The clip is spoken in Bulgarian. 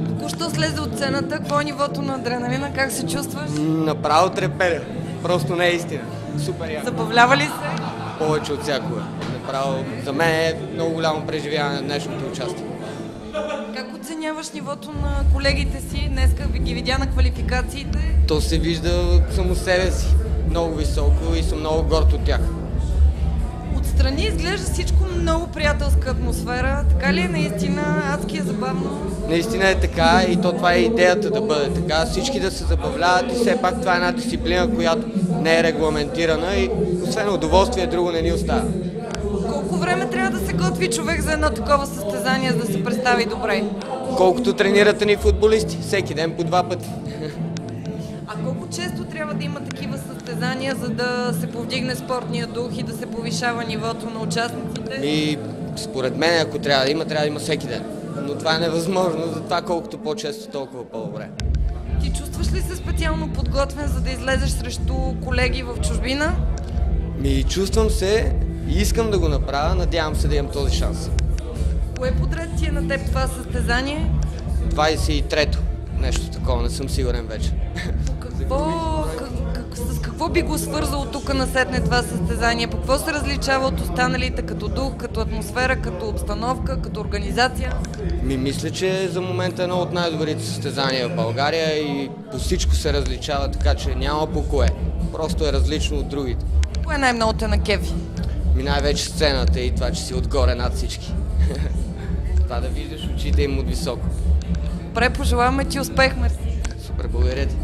Току-що слезе от сцената. Какво е нивото на адреналина? Как се чувстваш? Направо треперя. Просто не е истина. Супер яко. Забавлява ли се? Повече от всякога. Направо за мен е много голямо преживяване на днешното участие. Как оценяваш нивото на колегите си? Днеска ги видя на квалификациите. То се вижда само себе си. Много високо и съм много горд от тях. Отстрани изглежда всичко много приятелска атмосфера. Така ли е наистина? Адски е забавно. Наистина е така и то това е идеята да бъде така. Всички да се забавляват и все пак това е една дисциплина, която не е регламентирана и освен удоволствие друго не ни остава. Колко време трябва да се готви човек за едно такова състезание, за да се представи добре? Колкото тренират ни футболисти, всеки ден по 2 пъти. А колко често трябва да има такива състезания, за да се повдигне спортния дух и да се повишава нивото на участниците? И според мен, ако трябва да има всеки ден. Но това е невъзможно, затова колкото по-често, толкова по-добре. Ти чувстваш ли се специално подготвен, за да излезеш срещу колеги в чужбина? Чувствам се и искам да го направя, надявам се да имам този шанс. Кое подред ти е на теб това състезание? 23-то. Нещо такова, не съм сигурен вече. С какво би го свързало тук насетне това състезание? По какво се различава от останалите като дух, като атмосфера, като обстановка, като организация? Мисля, че за момента е едно от най-добрите състезания в България и по всичко се различава, така че няма по кое. Просто е различно от другите. Кое най-много те на кефи? Най-вече сцената и това, че си отгоре над всички. Това да виждаш очите им от високо. Добре, пожелаваме ти успех, мерси. Супер, благодаря ти.